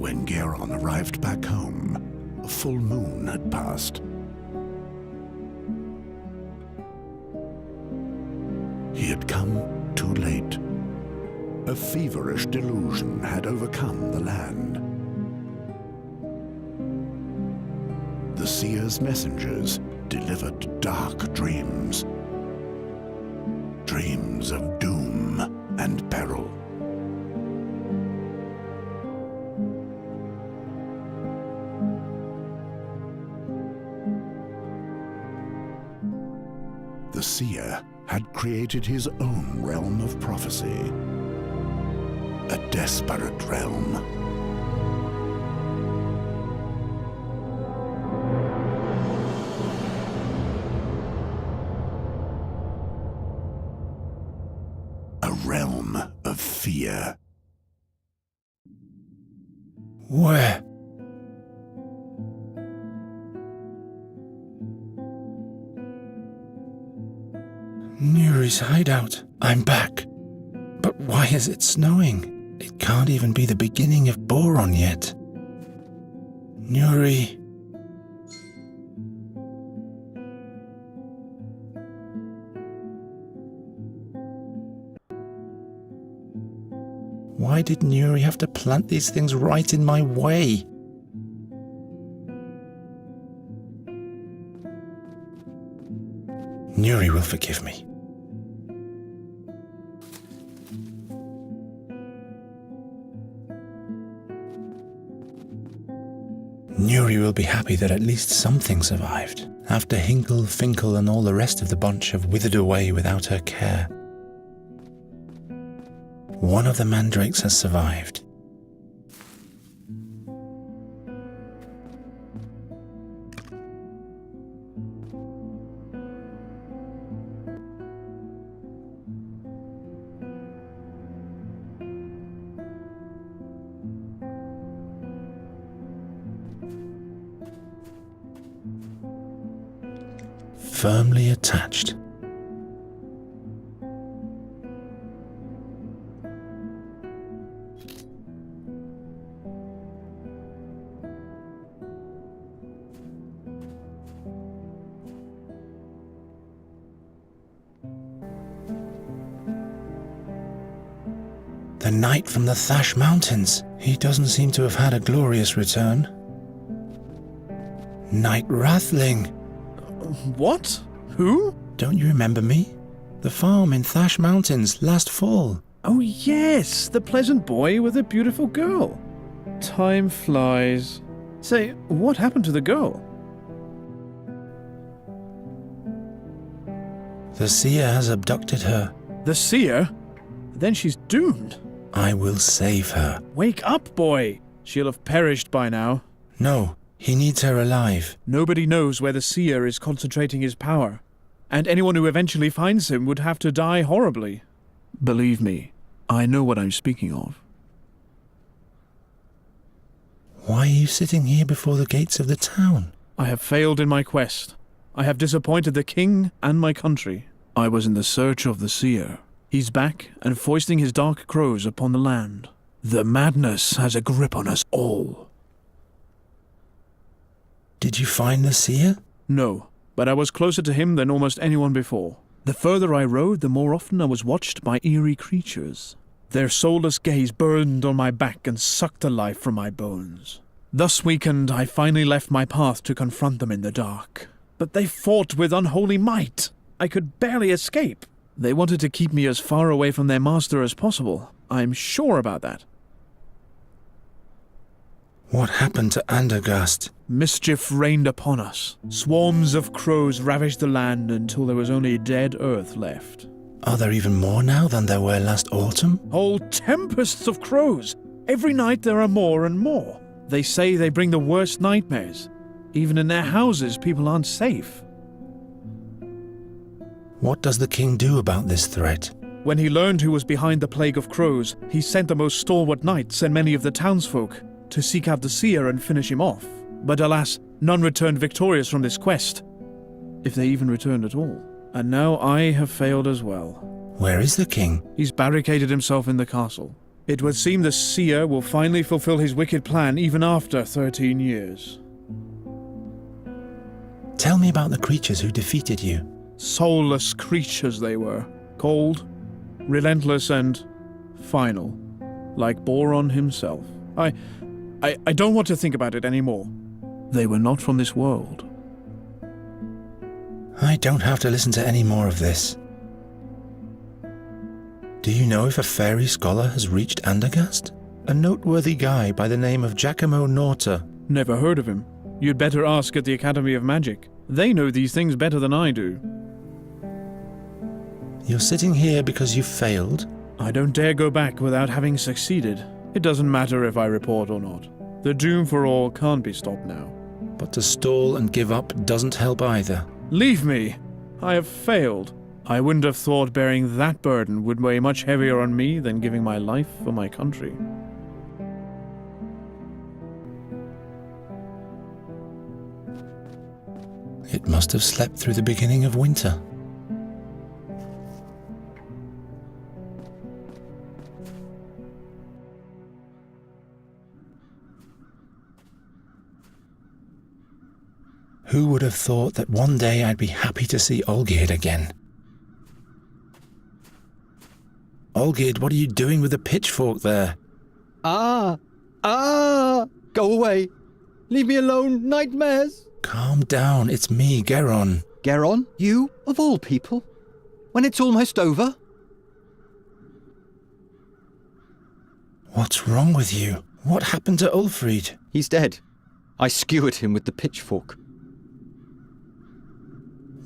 When Geron arrived back home, a full moon had passed. He had come too late. A feverish delusion had overcome the land. The seer's messengers delivered dark dreams. Dreams of doom and peril. The seer had created his own realm of prophecy. A desperate realm. A realm of fear. Where? Nuri's hideout. I'm back. But why is it snowing? It can't even be the beginning of Boron yet. Nuri. Why did Nuri have to plant these things right in my way? Nuri will forgive me. Nuri will be happy that at least something survived, after Hinkle, Finkel and all the rest of the bunch have withered away without her care. One of the mandrakes has survived. Firmly attached. The knight from the Thash Mountains. He doesn't seem to have had a glorious return. Knight Rathling. What? Who? Don't you remember me? The farm in Thash Mountains last fall. Oh yes, the pleasant boy with a beautiful girl. Time flies. Say, what happened to the girl? The seer has abducted her. The seer? Then she's doomed. I will save her. Wake up, boy. She'll have perished by now. No, he needs her alive. Nobody knows where the seer is concentrating his power, and anyone who eventually finds him would have to die horribly. Believe me, I know what I'm speaking of. Why are you sitting here before the gates of the town? I have failed in my quest. I have disappointed the king and my country. I was in the search of the seer. He's back and foisting his dark crows upon the land. The madness has a grip on us all. Did you find the seer? No, but I was closer to him than almost anyone before. The further I rode, the more often I was watched by eerie creatures. Their soulless gaze burned on my back and sucked the life from my bones. Thus weakened, I finally left my path to confront them in the dark. But they fought with unholy might. I could barely escape. They wanted to keep me as far away from their master as possible. I'm sure about that. What happened to Andergast? Mischief rained upon us. Swarms of crows ravaged the land until there was only dead earth left. Are there even more now than there were last autumn? Whole tempests of crows. Every night there are more and more. They say they bring the worst nightmares. Even in their houses, people aren't safe. What does the king do about this threat? When he learned who was behind the plague of crows, he sent the most stalwart knights and many of the townsfolk to seek out the seer and finish him off. But alas, none returned victorious from this quest, if they even returned at all. And now I have failed as well. Where is the king? He's barricaded himself in the castle. It would seem the seer will finally fulfill his wicked plan even after 13 years. Tell me about the creatures who defeated you. Soulless creatures they were. Cold, relentless, and final. Like Boron himself. I don't want to think about it anymore. They were not from this world. I don't have to listen to any more of this. Do you know if a fairy scholar has reached Andergast? A noteworthy guy by the name of Giacomo Norta. Never heard of him. You'd better ask at the Academy of Magic. They know these things better than I do. You're sitting here because you failed? I don't dare go back without having succeeded. It doesn't matter if I report or not. The doom for all can't be stopped now. But to stall and give up doesn't help either. Leave me! I have failed. I wouldn't have thought bearing that burden would weigh much heavier on me than giving my life for my country. It must have slept through the beginning of winter. Who would have thought that one day I'd be happy to see Olgierd again? Olgierd, what are you doing with the pitchfork there? Go away! Leave me alone, nightmares! Calm down, it's me, Geron. Geron, you, of all people? When it's almost over? What's wrong with you? What happened to Ulfried? He's dead. I skewered him with the pitchfork.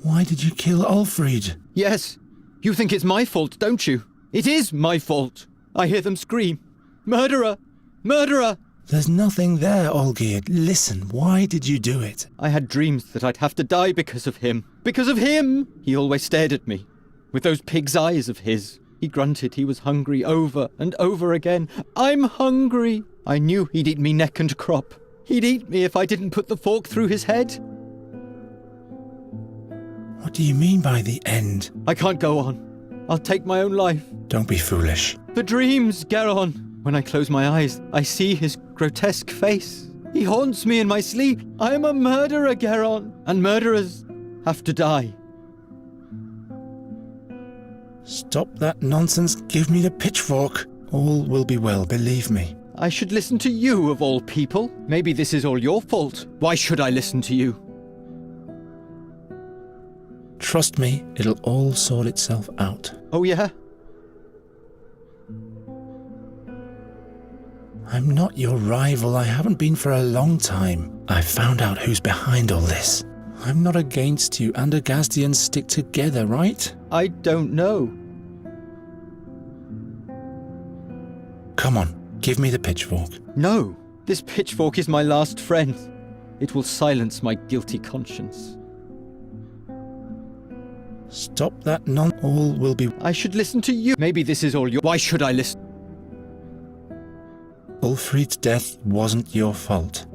Why did you kill Ulfried? Yes, you think it's my fault, don't you? It is my fault. I hear them scream. Murderer! Murderer! There's nothing there, Olgierd. Listen, why did you do it? I had dreams that I'd have to die because of him. Because of him! He always stared at me, with those pig's eyes of his. He grunted he was hungry over and over again. I'm hungry! I knew he'd eat me neck and crop. He'd eat me if I didn't put the fork through his head. What do you mean by the end? I can't go on. I'll take my own life. Don't be foolish. The dreams, Geron. When I close my eyes, I see his grotesque face. He haunts me in my sleep. I am a murderer, Geron. And murderers have to die. Stop that nonsense. Give me the pitchfork. All will be well, believe me. I should listen to you, of all people. Maybe this is all your fault. Why should I listen to you? Trust me, it'll all sort itself out. Oh, yeah? I'm not your rival. I haven't been for a long time. I've found out who's behind all this. I'm not against you. Andergastians stick together, right? I don't know. Come on, give me the pitchfork. No, this pitchfork is my last friend. It will silence my guilty conscience. Stop that all will be... I should listen to you. Maybe this is all your... Why should I listen? Ulfried's death wasn't your fault.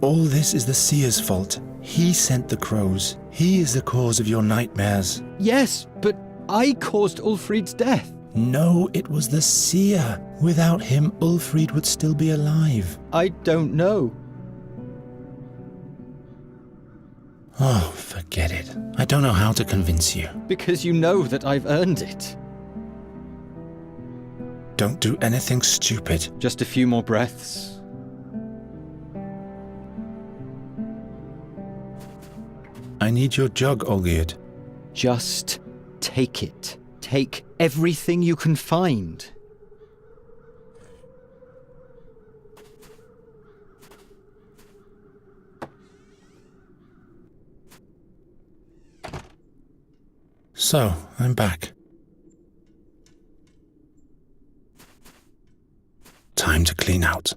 All this is the seer's fault. He sent the crows. He is the cause of your nightmares. Yes, but I caused Ulfried's death. No, it was the seer. Without him, Ulfried would still be alive. I don't know. Oh, forget it. I don't know how to convince you. Because you know that I've earned it. Don't do anything stupid. Just a few more breaths. I need your jug, Olgierd. Just take it. Take everything you can find. So, I'm back. Time to clean out.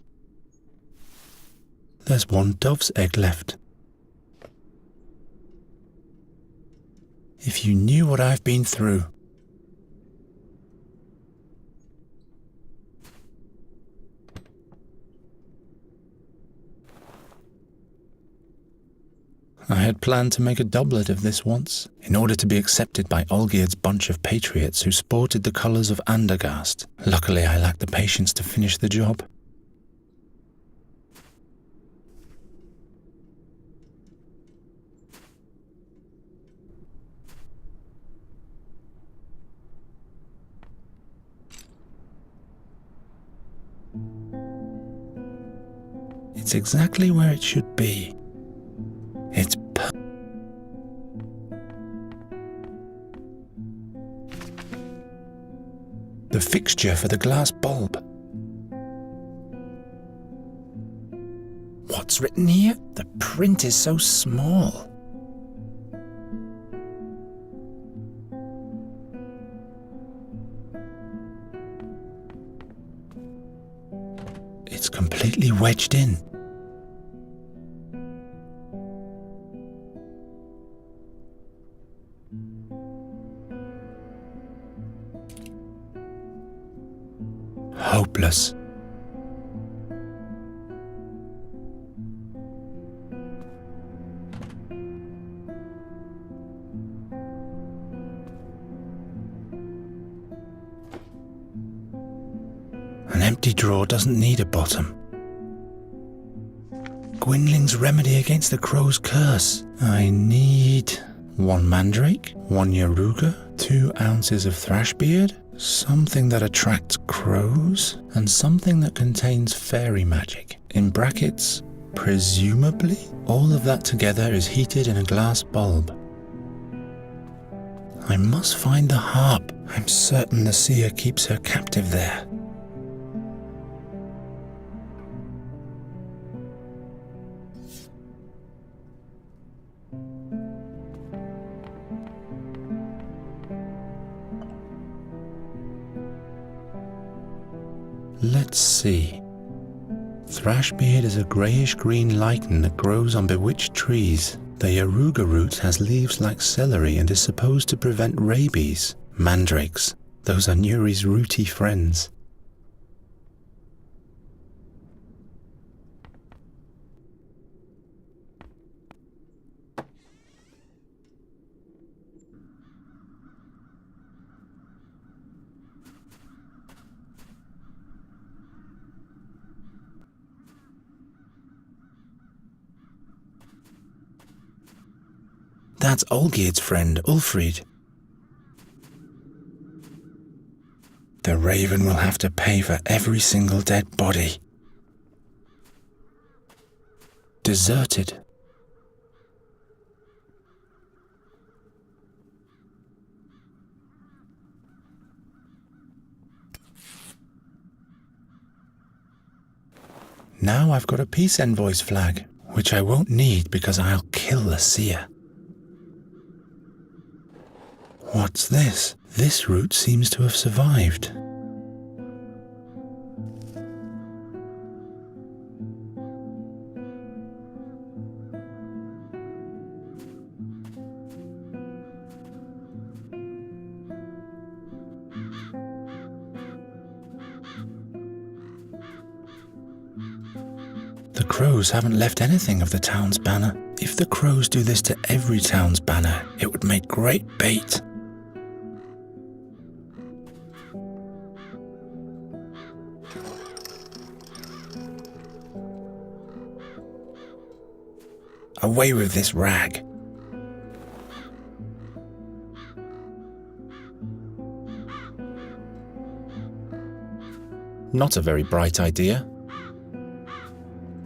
There's one dove's egg left. If you knew what I've been through. I had planned to make a doublet of this once, in order to be accepted by Olgierd's bunch of patriots who sported the colours of Andergast. Luckily, I lacked the patience to finish the job. It's exactly where it should be. It's the fixture for the glass bulb. What's written here? The print is so small. It's completely wedged in. Hopeless. An empty drawer doesn't need a bottom. Gwynling's remedy against the crow's curse. I need 1 mandrake, 1 yaruga, 2 ounces of thrashbeard, something that attracts crows, and something that contains fairy magic. In brackets, presumably, all of that together is heated in a glass bulb. I must find the harp. I'm certain the seer keeps her captive there. Let's see. Thrashbeard is a greyish-green lichen that grows on bewitched trees. The yaruga root has leaves like celery and is supposed to prevent rabies. Mandrakes, those are Nuri's rooty friends. That's Olgierd's friend, Ulfrid. The Raven will have to pay for every single dead body. Deserted. Now I've got a peace envoy's flag, which I won't need because I'll kill the seer. What's this? This root seems to have survived. The crows haven't left anything of the town's banner. If the crows do this to every town's banner, it would make great bait. Away with this rag. Not a very bright idea.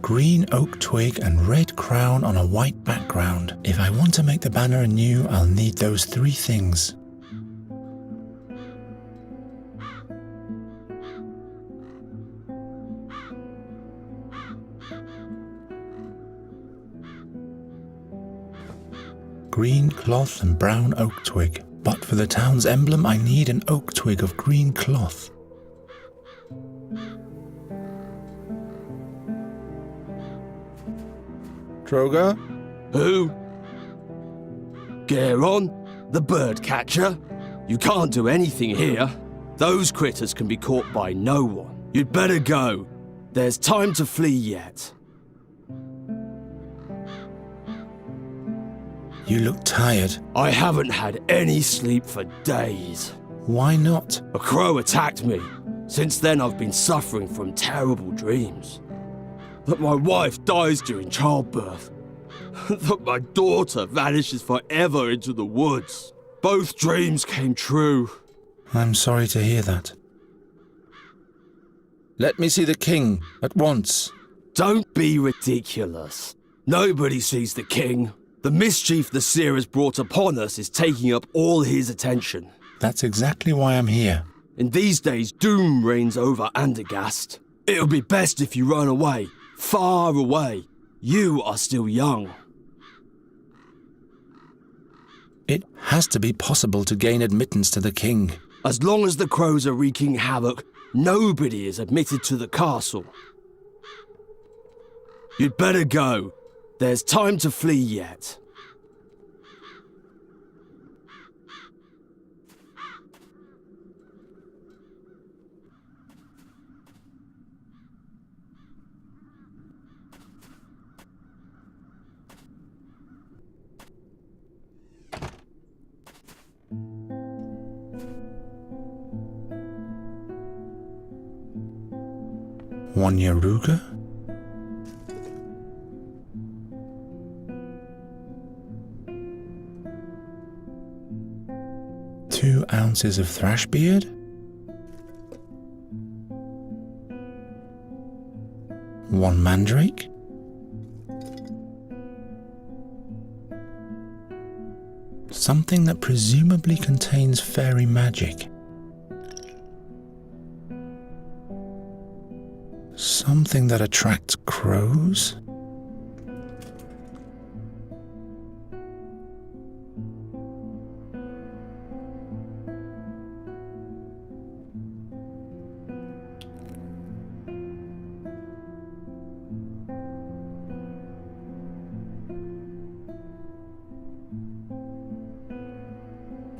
Green oak twig and red crown on a white background. If I want to make the banner anew, I'll need those 3 things. Green cloth and brown oak twig. But for the town's emblem, I need an oak twig of green cloth. Troga? Who? Geron, the bird catcher? You can't do anything here. Those critters can be caught by no one. You'd better go. There's time to flee yet. You look tired. I haven't had any sleep for days. Why not? A crow attacked me. Since then, I've been suffering from terrible dreams. That my wife dies during childbirth. That my daughter vanishes forever into the woods. Both dreams came true. I'm sorry to hear that. Let me see the king at once. Don't be ridiculous. Nobody sees the king. The mischief the seer has brought upon us is taking up all his attention. That's exactly why I'm here. In these days, doom reigns over Andergast. It'll be best if you run away, far away. You are still young. It has to be possible to gain admittance to the king. As long as the crows are wreaking havoc, nobody is admitted to the castle. You'd better go. There's time to flee yet. One Yaruga? Two ounces of thrash beard? One mandrake? Something that presumably contains fairy magic. Something that attracts crows?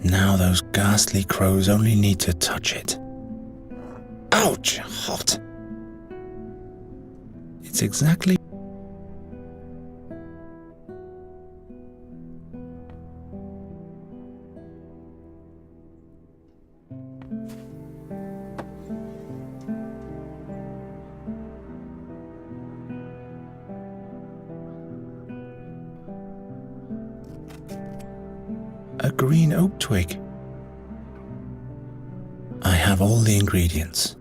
Now those ghastly crows only need to touch it. Ouch! Hot! It's exactly... a green oak twig. I have all the ingredients.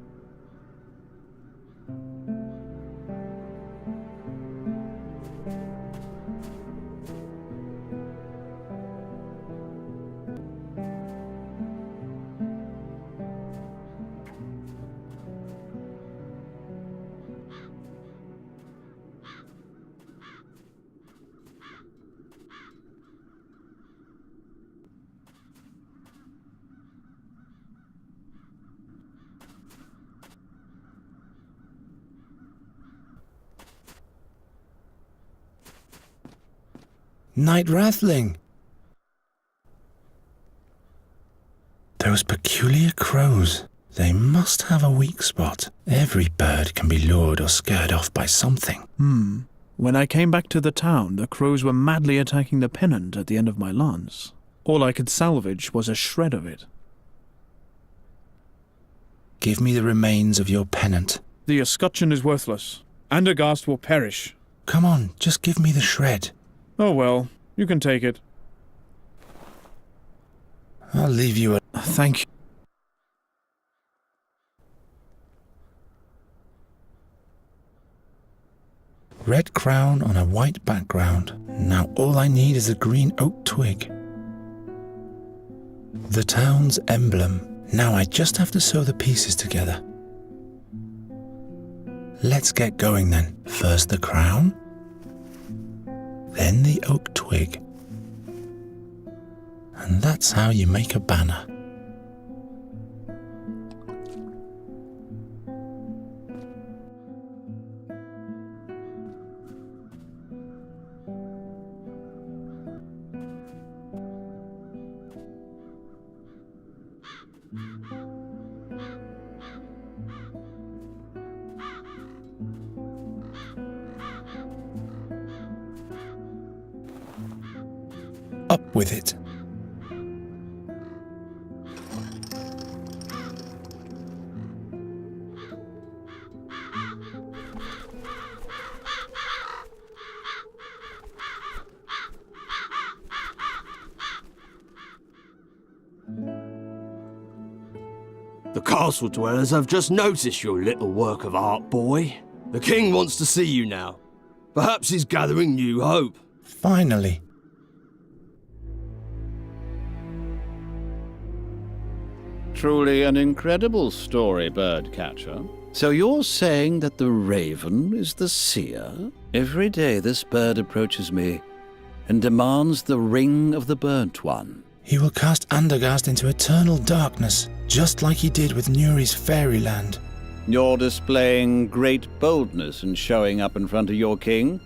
Night Rathling! Those peculiar crows. They must have a weak spot. Every bird can be lured or scared off by something. When I came back to the town, the crows were madly attacking the pennant at the end of my lance. All I could salvage was a shred of it. Give me the remains of your pennant. The escutcheon is worthless. Andergast will perish. Come on, just give me the shred. Oh well, you can take it. I'll leave you a... Thank you. Red crown on a white background. Now all I need is a green oak twig. The town's emblem. Now I just have to sew the pieces together. Let's get going then. First the crown, then the oak twig. And that's how you make a banner. Up with it. The castle dwellers have just noticed your little work of art, boy. The king wants to see you now. Perhaps he's gathering new hope. Finally. Truly an incredible story, Birdcatcher. So you're saying that the raven is the seer? Every day this bird approaches me and demands the ring of the burnt one. He will cast Andergast into eternal darkness, just like he did with Nuri's fairyland. You're displaying great boldness in showing up in front of your king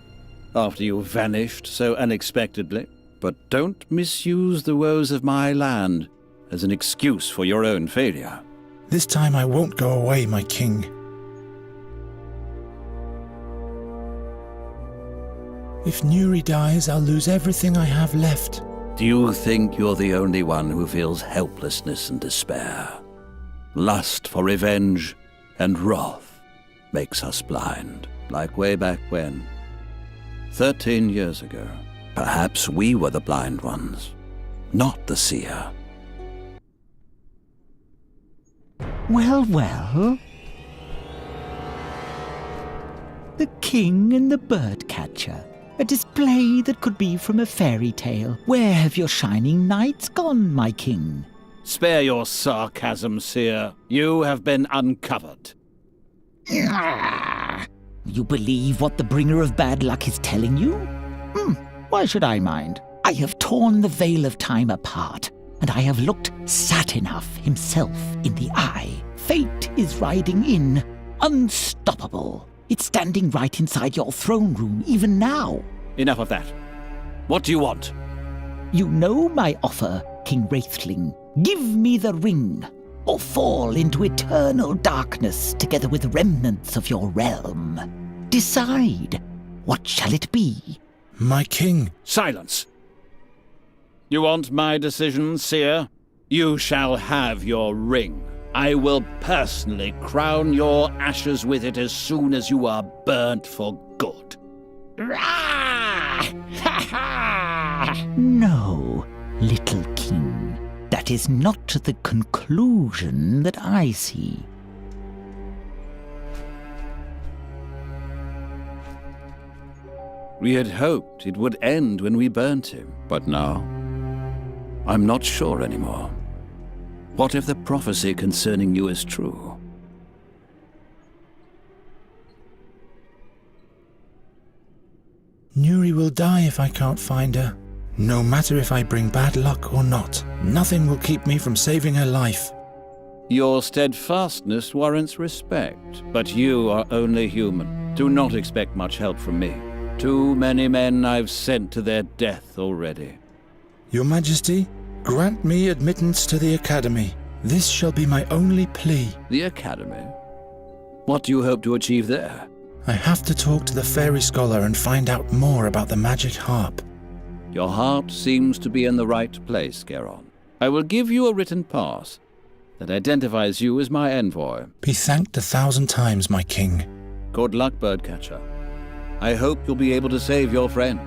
after you vanished so unexpectedly. But don't misuse the woes of my land as an excuse for your own failure. This time I won't go away, my king. If Nuri dies, I'll lose everything I have left. Do you think you're the only one who feels helplessness and despair? Lust for revenge and wrath makes us blind, like way back when. 13 years ago, perhaps we were the blind ones, not the seer. Well, well. The king and the birdcatcher. A display that could be from a fairy tale. Where have your shining knights gone, my king? Spare your sarcasm, seer. You have been uncovered. You believe what the bringer of bad luck is telling you? Why should I mind? I have torn the veil of time apart, and I have looked Satinav himself in the eye. Fate is riding in, unstoppable. It's standing right inside your throne room, even now. Enough of that. What do you want? You know my offer, King Wraithling. Give me the ring, or fall into eternal darkness together with remnants of your realm. Decide. What shall it be? My king. Silence! You want my decision, seer? You shall have your ring. I will personally crown your ashes with it as soon as you are burnt for good. No, little king. That is not the conclusion that I see. We had hoped it would end when we burnt him, but now I'm not sure anymore. What if the prophecy concerning you is true? Nuri will die if I can't find her. No matter if I bring bad luck or not, nothing will keep me from saving her life. Your steadfastness warrants respect, but you are only human. Do not expect much help from me. Too many men I've sent to their death already. Your Majesty, grant me admittance to the Academy. This shall be my only plea. The Academy? What do you hope to achieve there? I have to talk to the fairy scholar and find out more about the magic harp. Your heart seems to be in the right place, Geron. I will give you a written pass that identifies you as my envoy. Be thanked 1,000 times, my king. Good luck, Birdcatcher. I hope you'll be able to save your friend.